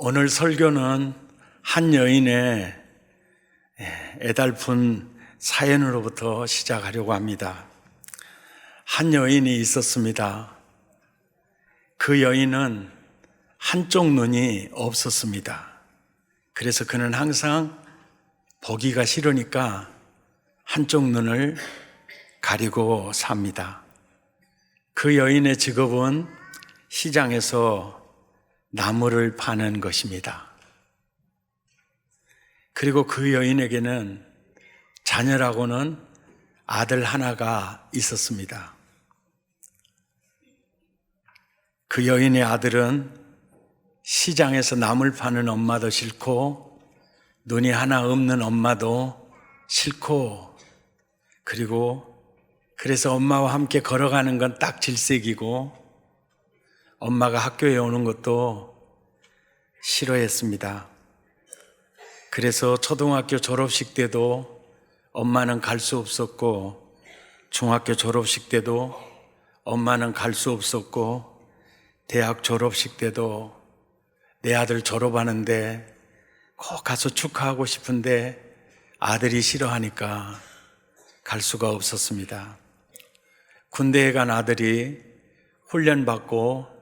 오늘 설교는 한 여인의 애달픈 사연으로부터 시작하려고 합니다. 한 여인이 있었습니다. 그 여인은 한쪽 눈이 없었습니다. 그래서 그는 항상 보기가 싫으니까 한쪽 눈을 가리고 삽니다. 그 여인의 직업은 시장에서 나무를 파는 것입니다. 그리고 그 여인에게는 자녀라고는 아들 하나가 있었습니다. 그 여인의 아들은 시장에서 나물 파는 엄마도 싫고 눈이 하나 없는 엄마도 싫고, 그래서 엄마와 함께 걸어가는 건 딱 질색이고 엄마가 학교에 오는 것도 싫어했습니다. 그래서 초등학교 졸업식 때도 엄마는 갈 수 없었고, 중학교 졸업식 때도 엄마는 갈 수 없었고, 대학 졸업식 때도 내 아들 졸업하는데 꼭 가서 축하하고 싶은데 아들이 싫어하니까 갈 수가 없었습니다. 군대에 간 아들이 훈련받고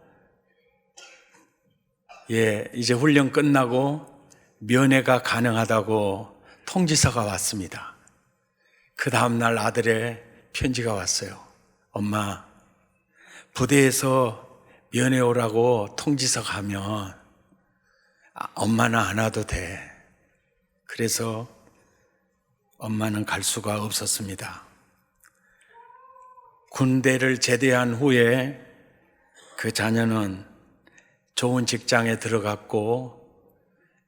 이제 훈련 끝나고 면회가 가능하다고 통지서가 왔습니다. 그 다음날 아들의 편지가 왔어요. 엄마, 부대에서 면회 오라고 통지서 가면 엄마는 안 와도 돼. 그래서 엄마는 갈 수가 없었습니다. 군대를 제대한 후에 그 자녀는 좋은 직장에 들어갔고,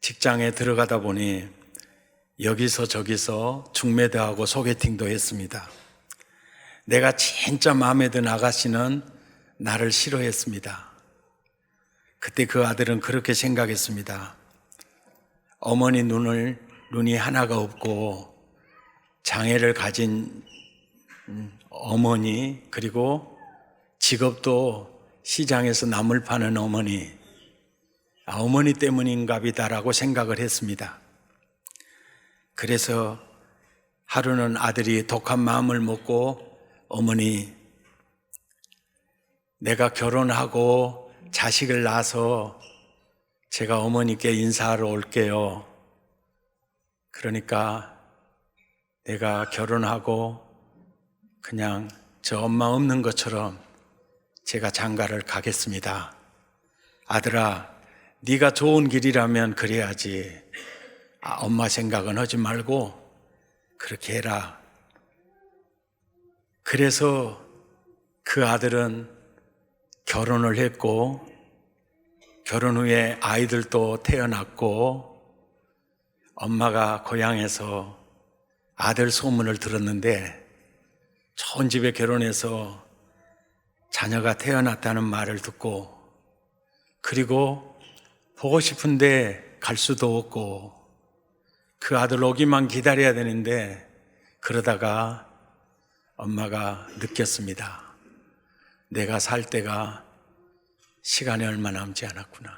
직장에 들어가다 보니 여기서 저기서 중매도하고 소개팅도 했습니다. 내가 진짜 마음에 든 아가씨는 나를 싫어했습니다. 그때 그 아들은 그렇게 생각했습니다. 어머니 눈이 하나가 없고 장애를 가진 어머니, 그리고 직업도 시장에서 나물 파는 어머니 때문인가 보다라고 생각을 했습니다. 그래서 하루는 아들이 독한 마음을 먹고, 어머니, 내가 결혼하고 자식을 낳아서 제가 어머니께 인사하러 올게요. 그러니까 내가 결혼하고 그냥 저 엄마 없는 것처럼 제가 장가를 가겠습니다. 아들아, 네가 좋은 길이라면 그래야지. 엄마 생각은 하지 말고 그렇게 해라. 그래서 그 아들은 결혼을 했고, 결혼 후에 아이들도 태어났고, 엄마가 고향에서 아들 소문을 들었는데 좋은 집에 결혼해서 자녀가 태어났다는 말을 듣고, 그리고 보고 싶은데 갈 수도 없고 그 아들 오기만 기다려야 되는데, 그러다가 엄마가 느꼈습니다. 내가 살 때가 시간이 얼마 남지 않았구나.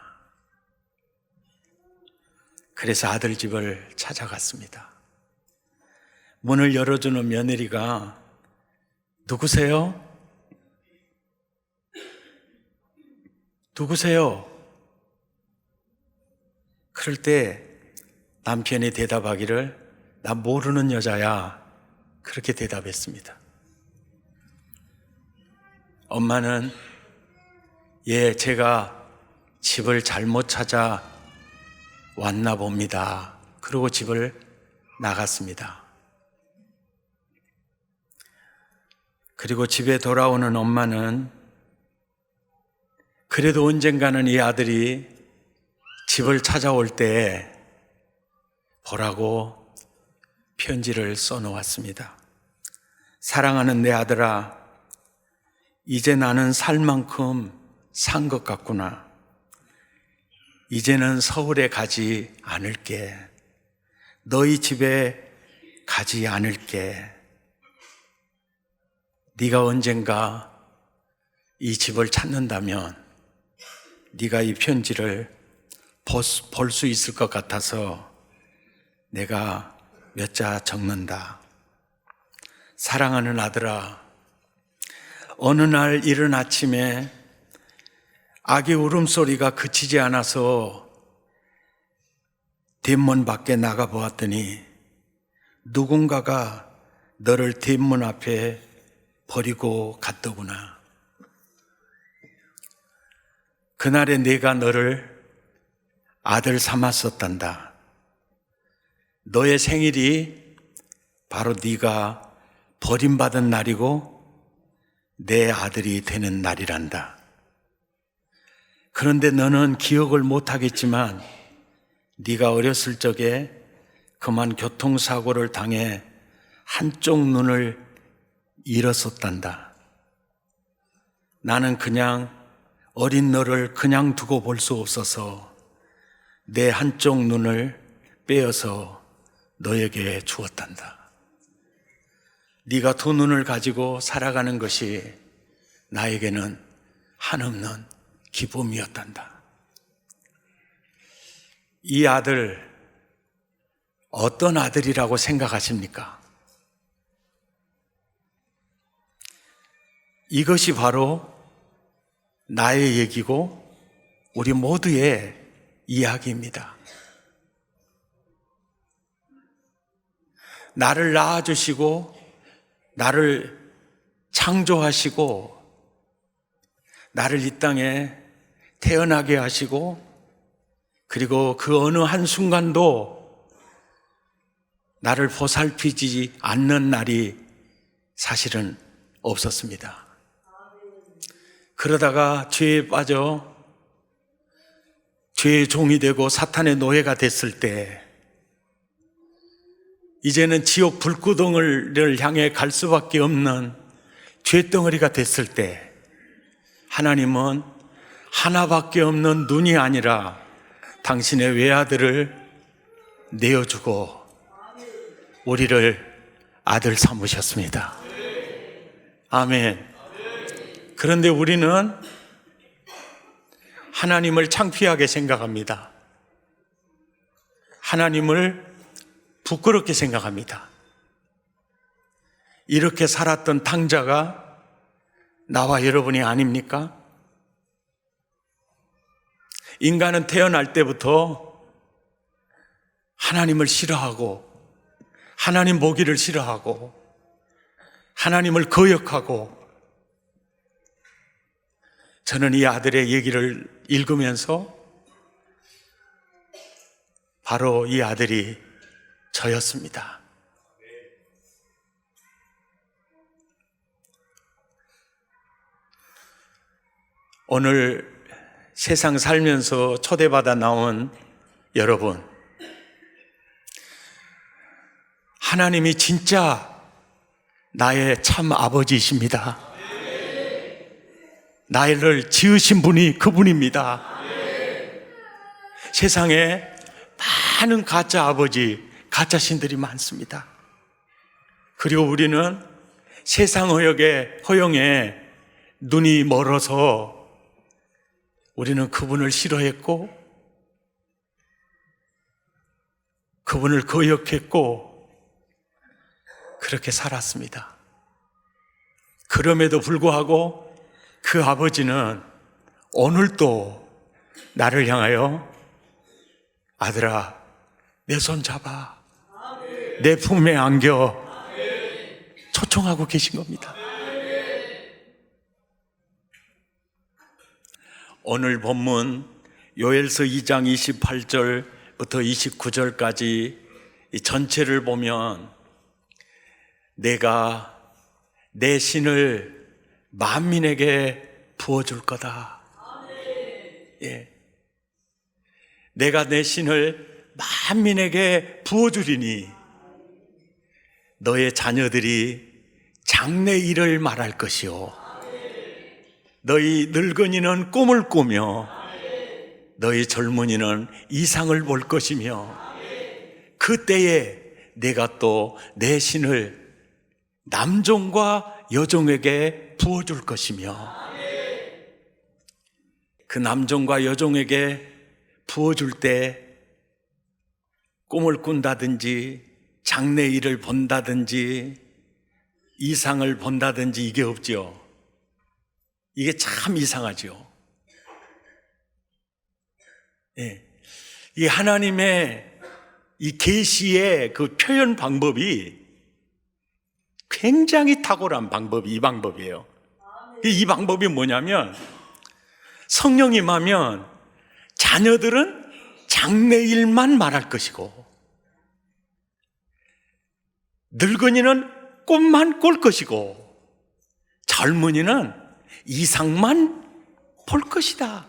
그래서 아들 집을 찾아갔습니다. 문을 열어주는 며느리가 누구세요? 누구세요? 그럴 때 남편이 대답하기를 나 모르는 여자야. 그렇게 대답했습니다. 엄마는 제가 집을 잘못 찾아 왔나 봅니다. 그러고 집을 나갔습니다. 그리고 집에 돌아오는 엄마는 그래도 언젠가는 이 아들이 집을 찾아올 때 보라고 편지를 써놓았습니다. 사랑하는 내 아들아, 이제 나는 살 만큼 산 것 같구나. 이제는 서울에 가지 않을게. 너희 집에 가지 않을게. 네가 언젠가 이 집을 찾는다면 네가 이 편지를 볼 수 있을 것 같아서 내가 몇 자 적는다. 사랑하는 아들아, 어느 날 이른 아침에 아기 울음소리가 그치지 않아서 대문 밖에 나가 보았더니 누군가가 너를 대문 앞에 버리고 갔더구나. 그날에 내가 너를 아들 삼았었단다. 너의 생일이 바로 네가 버림받은 날이고 내 아들이 되는 날이란다. 그런데 너는 기억을 못하겠지만 네가 어렸을 적에 그만 교통사고를 당해 한쪽 눈을 잃었었단다. 나는 그냥 어린 너를 그냥 두고 볼 수 없어서 내 한쪽 눈을 빼어서 너에게 주었단다. 네가 두 눈을 가지고 살아가는 것이 나에게는 한없는 기쁨이었단다. 이 아들, 어떤 아들이라고 생각하십니까? 이것이 바로 나의 얘기고 우리 모두의 이야기입니다. 나를 낳아주시고 나를 창조하시고 나를 이 땅에 태어나게 하시고 그리고 그 어느 한순간도 나를 보살피지 않는 날이 사실은 없었습니다. 그러다가 죄에 빠져 죄의 종이 되고 사탄의 노예가 됐을 때 이제는 지옥 불구덩이를 향해 갈 수밖에 없는 죄덩어리가 됐을 때 하나님은 하나밖에 없는 눈이 아니라 당신의 외아들을 내어주고 우리를 아들 삼으셨습니다. 아멘. 그런데 우리는 하나님을 창피하게 생각합니다. 하나님을 부끄럽게 생각합니다. 이렇게 살았던 탕자가 나와 여러분이 아닙니까? 인간은 태어날 때부터 하나님을 싫어하고 하나님 보기를 싫어하고 하나님을 거역하고 저는 이 아들의 얘기를 읽으면서 바로 이 아들이 저였습니다. 오늘 세상 살면서 초대받아 나온 여러분, 하나님이 진짜 나의 참 아버지이십니다. 나를 지으신 분이 그분입니다. 세상에 많은 가짜 아버지, 가짜 신들이 많습니다. 그리고 우리는 세상 허영에 눈이 멀어서 우리는 그분을 싫어했고 그분을 거역했고 그렇게 살았습니다. 그럼에도 불구하고 그 아버지는 오늘도 나를 향하여 아들아, 내 손 잡아, 내 품에 안겨 초청하고 계신 겁니다. 오늘 본문 요엘서 2장 28절부터 29절까지 이 전체를 보면 내가 내 신을 만민에게 부어줄 거다. 예. 내가 내 신을 만민에게 부어주리니 너의 자녀들이 장래 일을 말할 것이요 너희 늙은이는 꿈을 꾸며 너희 젊은이는 이상을 볼 것이며 그때에 내가 또 내 신을 남종과 여종에게 부어줄 것이며 그 남종과 여종에게 부어줄 때 꿈을 꾼다든지 장래일을 본다든지 이상을 본다든지 이게 없죠. 이게 참 이상하죠. 예. 이 하나님의 이 계시의 그 표현 방법이 굉장히 탁월한 방법이 이 방법이에요. 이 방법이 뭐냐면 성령이 임하면 자녀들은 장래일만 말할 것이고 늙은이는 꿈만 꿀 것이고 젊은이는 이상만 볼 것이다.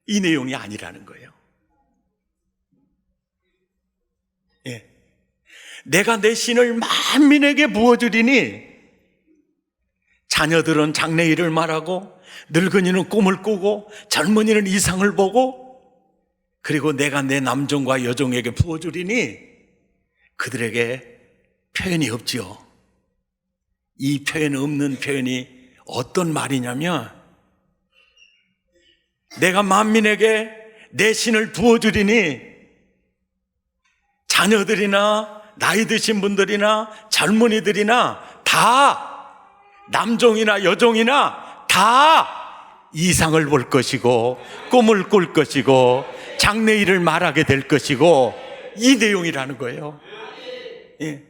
이 내용이 아니라는 거예요. 예. 내가 내 신을 만민에게 부어주리니 자녀들은 장래일을 말하고 늙은이는 꿈을 꾸고 젊은이는 이상을 보고 그리고 내가 내 남종과 여종에게 부어주리니 그들에게 표현이 없지요. 이 표현 없는 표현이 어떤 말이냐면 내가 만민에게 내 신을 부어주리니 자녀들이나 나이 드신 분들이나 젊은이들이나 다 남종이나 여종이나 다 이상을 볼 것이고 꿈을 꿀 것이고 장래일을 말하게 될 것이고 이 내용이라는 거예요. 예.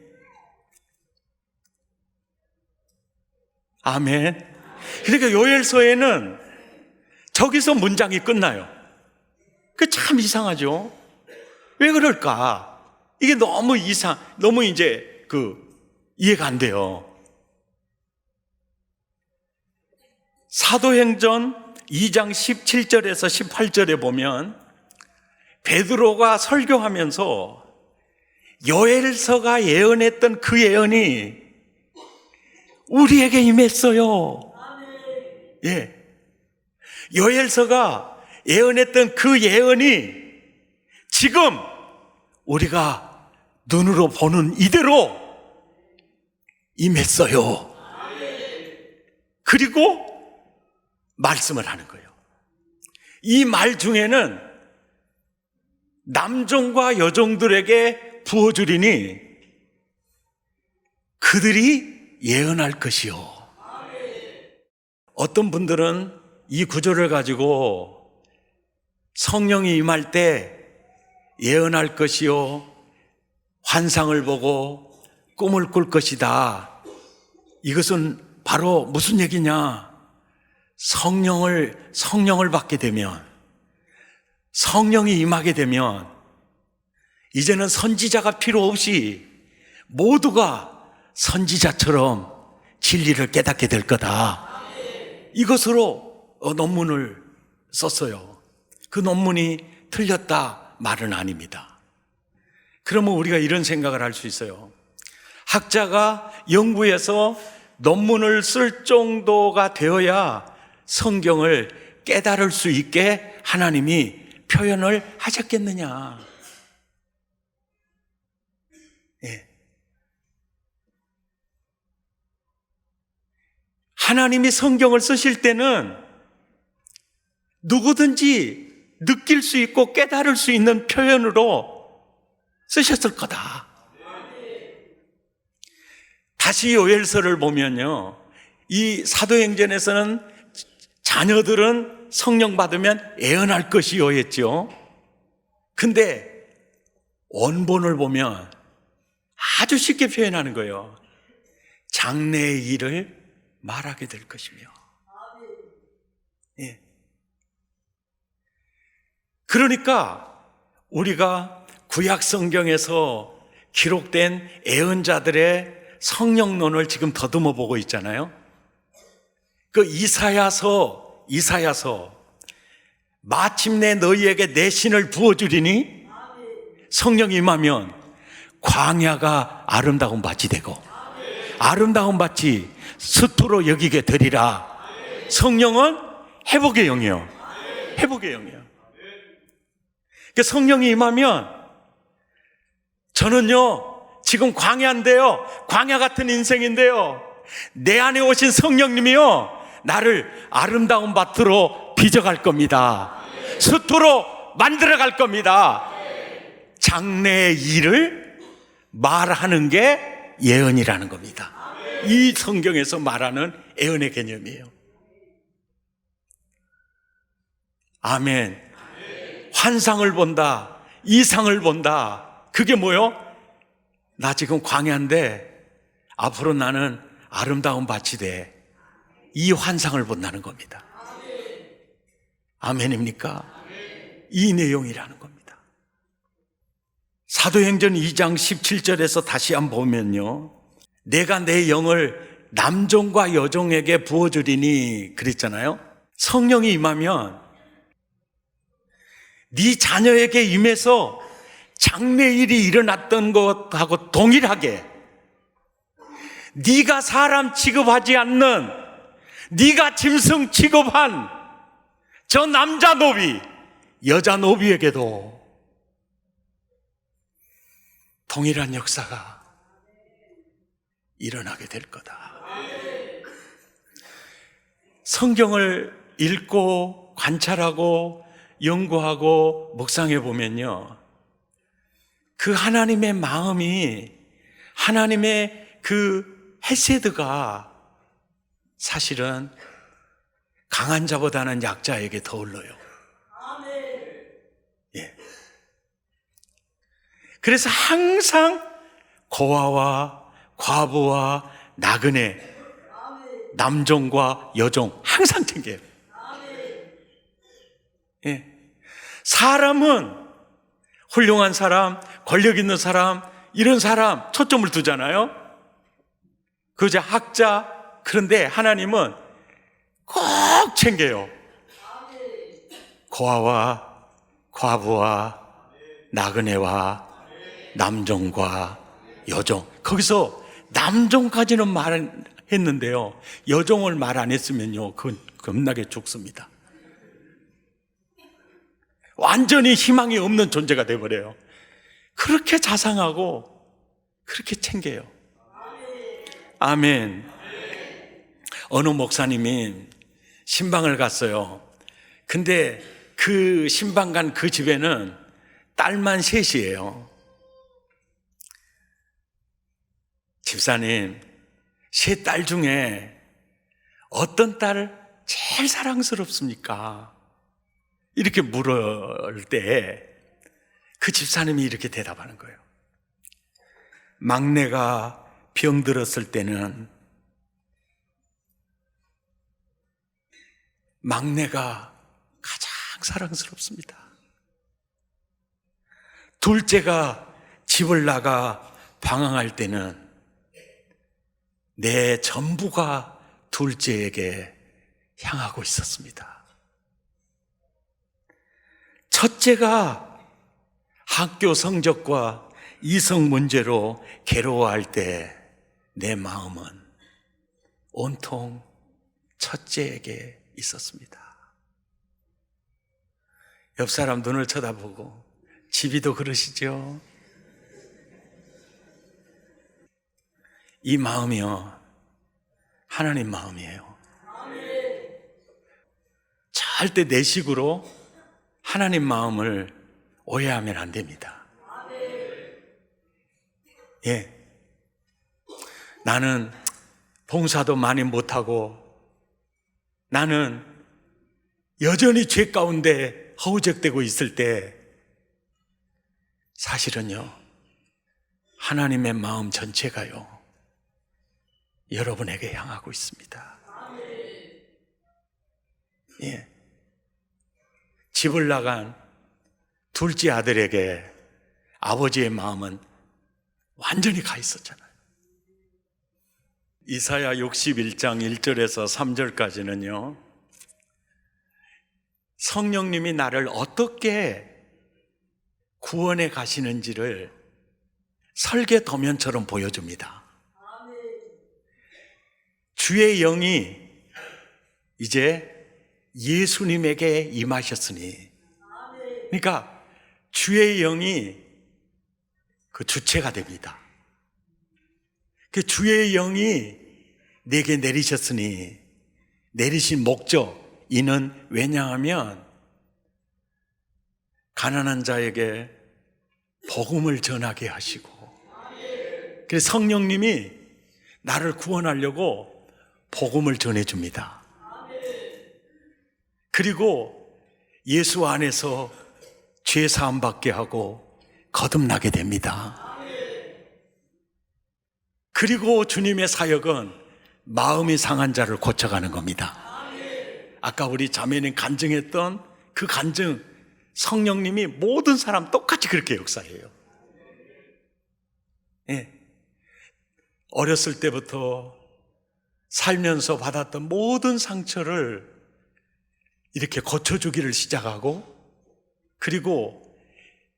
아멘. 그러니까 요엘서에는 저기서 문장이 끝나요. 그 참 이상하죠. 왜 그럴까? 이게 너무 너무 이제 이해가 안 돼요. 사도행전 2장 17절에서 18절에 보면 베드로가 설교하면서 요엘서가 예언했던 그 예언이 우리에게 임했어요. 예. 요엘서가 예언했던 그 예언이 지금 우리가 눈으로 보는 이대로 임했어요. 그리고 말씀을 하는 거예요. 이 말 중에는 남종과 여종들에게 부어주리니 그들이 예언할 것이요. 어떤 분들은 이 구절을 가지고 성령이 임할 때 예언할 것이요 환상을 보고 꿈을 꿀 것이다. 이것은 바로 무슨 얘기냐? 성령을 받게 되면 성령이 임하게 되면 이제는 선지자가 필요 없이 모두가 선지자처럼 진리를 깨닫게 될 거다. 이것으로 논문을 썼어요. 그 논문이 틀렸다 말은 아닙니다. 그러면 우리가 이런 생각을 할 수 있어요. 학자가 연구해서 논문을 쓸 정도가 되어야 성경을 깨달을 수 있게 하나님이 표현을 하셨겠느냐. 예. 하나님이 성경을 쓰실 때는 누구든지 느낄 수 있고 깨달을 수 있는 표현으로 쓰셨을 거다. 다시 요엘서를 보면요, 이 사도행전에서는 자녀들은 성령 받으면 예언할 것이요 했죠. 근데 원본을 보면 아주 쉽게 표현하는 거예요. 장래의 일을 말하게 될 것이며. 예. 그러니까 우리가 구약 성경에서 기록된 예언자들의 성령론을 지금 더듬어 보고 있잖아요. 그 이사야서 마침내 너희에게 내 신을 부어주리니 성령이 임하면 광야가 아름다운 밭이 되고 아름다운 밭이 숲으로 여기게 되리라. 성령은 회복의 영이요. 회복의 영이요. 그 성령이 임하면 저는요 지금 광야인데요, 광야 같은 인생인데요, 내 안에 오신 성령님이요 나를 아름다운 밭으로 빚어갈 겁니다. 숲으로 만들어 갈 겁니다. 장래의 일을 말하는 게 예언이라는 겁니다. 이 성경에서 말하는 예언의 개념이에요. 아멘. 환상을 본다, 이상을 본다. 그게 뭐요? 나 지금 광야인데 앞으로 나는 아름다운 밭이 돼. 이 환상을 본다는 겁니다. 아멘입니까? 이 내용이라는 겁니다. 사도행전 2장 17절에서 다시 한번 보면요, 내가 내 영을 남종과 여종에게 부어주리니 그랬잖아요. 성령이 임하면 네 자녀에게 임해서 장래일이 일어났던 것하고 동일하게 네가 사람 취급하지 않는, 네가 짐승 취급한 저 남자 노비, 여자 노비에게도 동일한 역사가 일어나게 될 거다. 성경을 읽고 관찰하고 연구하고 묵상해 보면요, 그 하나님의 마음이, 하나님의 그 헤세드가 사실은 강한 자보다는 약자에게 더 흘러요. 예. 그래서 항상 고아와 과부와 나그네, 남종과 여종 항상 챙겨요. 예. 사람은 훌륭한 사람, 권력 있는 사람, 이런 사람 초점을 두잖아요. 그저 학자. 그런데 하나님은 꼭 챙겨요. 고아와 과부와 나그네와 남종과 여종. 거기서 남종까지는 말했는데요, 여종을 말 안 했으면요, 그건 겁나게 죽습니다. 완전히 희망이 없는 존재가 되어버려요. 그렇게 자상하고 그렇게 챙겨요. 아멘. 어느 목사님이 신방을 갔어요. 근데 그 신방 간 그 집에는 딸만 셋이에요. 집사님, 세 딸 중에 어떤 딸을 제일 사랑스럽습니까? 이렇게 물을 때 그 집사님이 이렇게 대답하는 거예요. 막내가 병들었을 때는 막내가 가장 사랑스럽습니다. 둘째가 집을 나가 방황할 때는 내 전부가 둘째에게 향하고 있었습니다. 첫째가 학교 성적과 이성 문제로 괴로워할 때 내 마음은 온통 첫째에게 있었습니다. 옆 사람 눈을 쳐다보고, 집이도 그러시죠? 이 마음이요, 하나님 마음이에요. 절대 내 식으로 하나님 마음을 오해하면 안 됩니다. 예. 나는 봉사도 많이 못하고, 나는 여전히 죄 가운데 허우적대고 있을 때 사실은요, 하나님의 마음 전체가요, 여러분에게 향하고 있습니다. 예. 집을 나간 둘째 아들에게 아버지의 마음은 완전히 가 있었잖아요. 이사야 61장 1절에서 3절까지는요, 성령님이 나를 어떻게 구원해 가시는지를 설계 도면처럼 보여줍니다. 주의 영이 이제 예수님에게 임하셨으니, 그러니까 주의 영이 그 주체가 됩니다. 그 주의 영이 내게 내리셨으니, 내리신 목적, 이는 왜냐하면 가난한 자에게 복음을 전하게 하시고, 그래서 성령님이 나를 구원하려고 복음을 전해줍니다. 그리고 예수 안에서 죄 사함 받게 하고 거듭나게 됩니다. 그리고 주님의 사역은 마음이 상한 자를 고쳐가는 겁니다. 아까 우리 자매님 간증했던 그 간증, 성령님이 모든 사람 똑같이 그렇게 역사해요. 예. 어렸을 때부터 살면서 받았던 모든 상처를 이렇게 고쳐주기를 시작하고, 그리고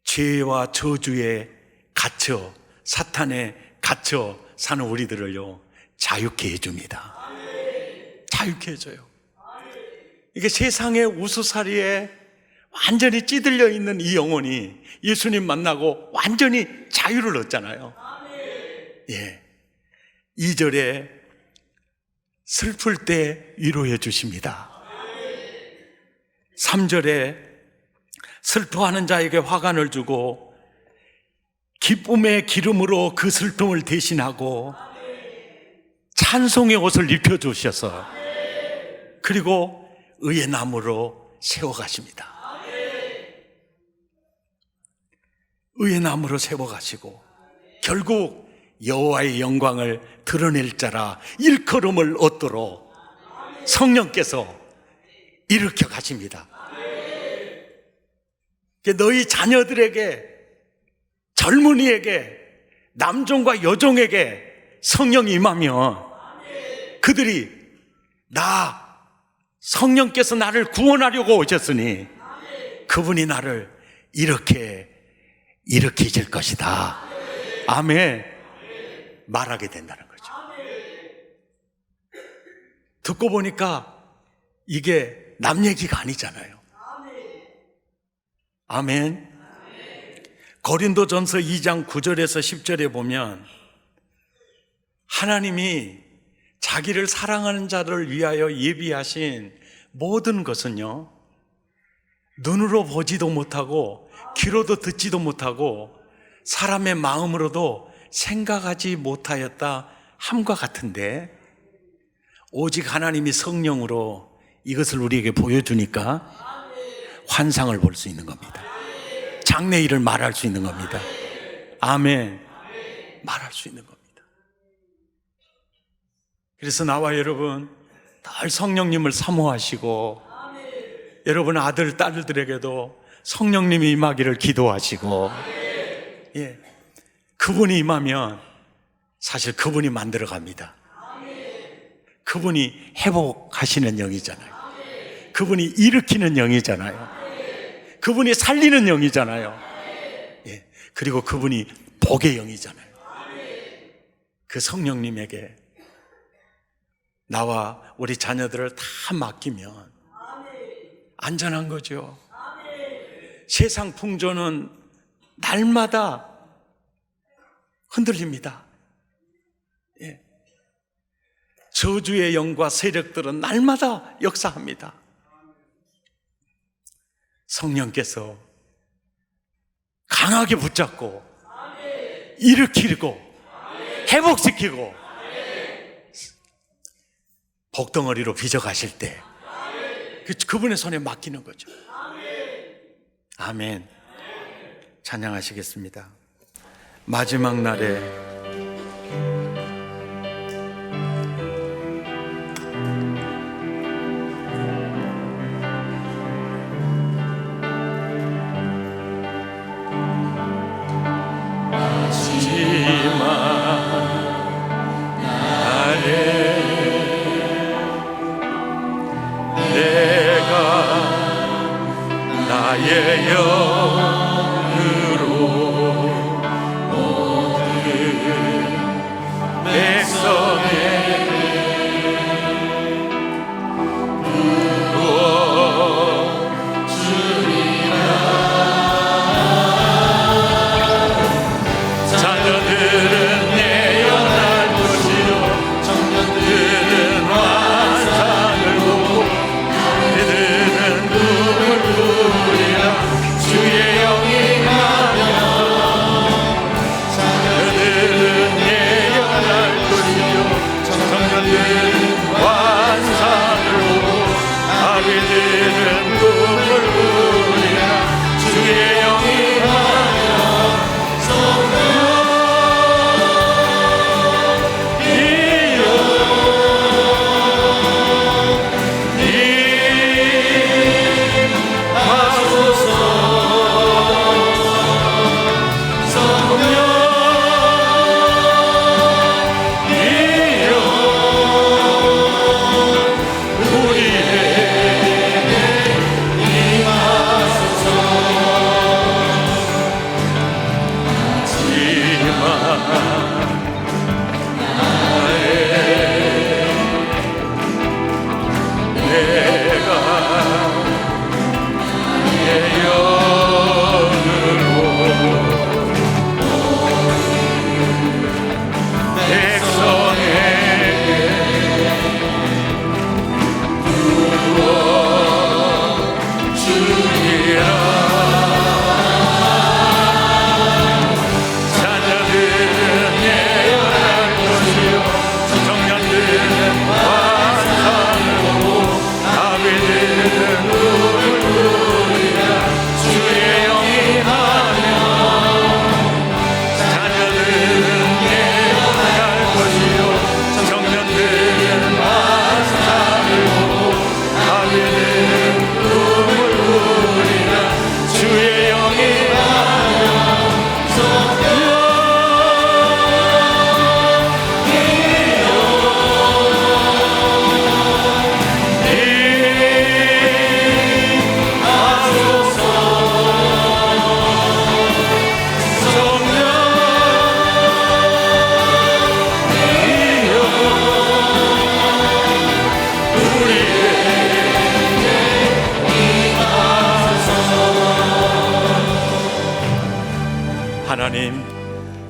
죄와 저주에 갇혀, 사탄에 갇혀 사는 우리들을요, 자유케 해줍니다. 자유케 해줘요. 이게 세상의 우수사리에 완전히 찌들려 있는 이 영혼이 예수님 만나고 완전히 자유를 얻잖아요. 예. 2절에 슬플 때 위로해 주십니다. 3절에 슬퍼하는 자에게 화관을 주고 기쁨의 기름으로 그 슬픔을 대신하고 찬송의 옷을 입혀주셔서, 그리고 의의 나무로 세워가십니다. 의의 나무로 세워가시고, 결국 여호와의 영광을 드러낼 자라 일컬음을 얻도록 성령께서 일으켜 가십니다. 너희 자녀들에게, 젊은이에게, 남종과 여종에게 성령이 임하면 그들이 성령께서 나를 구원하려고 오셨으니 그분이 나를 이렇게 일으키실 것이다. 아멘. 말하게 된다는 거죠. 듣고 보니까 이게 남 얘기가 아니잖아요. 아멘. 고린도전서 2장 9절에서 10절에 보면 하나님이 자기를 사랑하는 자를 위하여 예비하신 모든 것은요, 눈으로 보지도 못하고 귀로도 듣지도 못하고 사람의 마음으로도 생각하지 못하였다 함과 같은데, 오직 하나님이 성령으로 이것을 우리에게 보여주니까 환상을 볼 수 있는 겁니다. 장래일을 말할 수 있는 겁니다. 아멘. 말할 수 있는 겁니다. 그래서 나와 여러분 늘 성령님을 사모하시고, 여러분 아들, 딸들에게도 성령님이 임하기를 기도하시고, 예, 그분이 임하면 사실 그분이 만들어 갑니다. 그분이 회복하시는 영이잖아요. 그분이 일으키는 영이잖아요. 그분이 살리는 영이잖아요. 예, 그리고 그분이 복의 영이잖아요. 그 성령님에게 나와 우리 자녀들을 다 맡기면 안전한 거죠. 세상 풍조는 날마다 흔들립니다. 예. 저주의 영과 세력들은 날마다 역사합니다. 성령께서 강하게 붙잡고 일으키고 회복시키고 복덩어리로 빚어가실 때 그분의 손에 맡기는 거죠. 아멘. 찬양하시겠습니다. 마지막 날에 나의 영으로 모든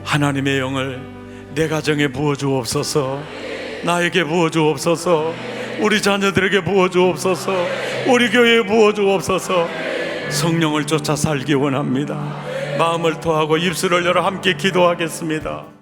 하나님의 영을 내 가정에 부어주옵소서. 나에게 부어주옵소서. 우리 자녀들에게 부어주옵소서. 우리 교회에 부어주옵소서. 성령을 쫓아 살기 원합니다. 마음을 토하고 입술을 열어 함께 기도하겠습니다.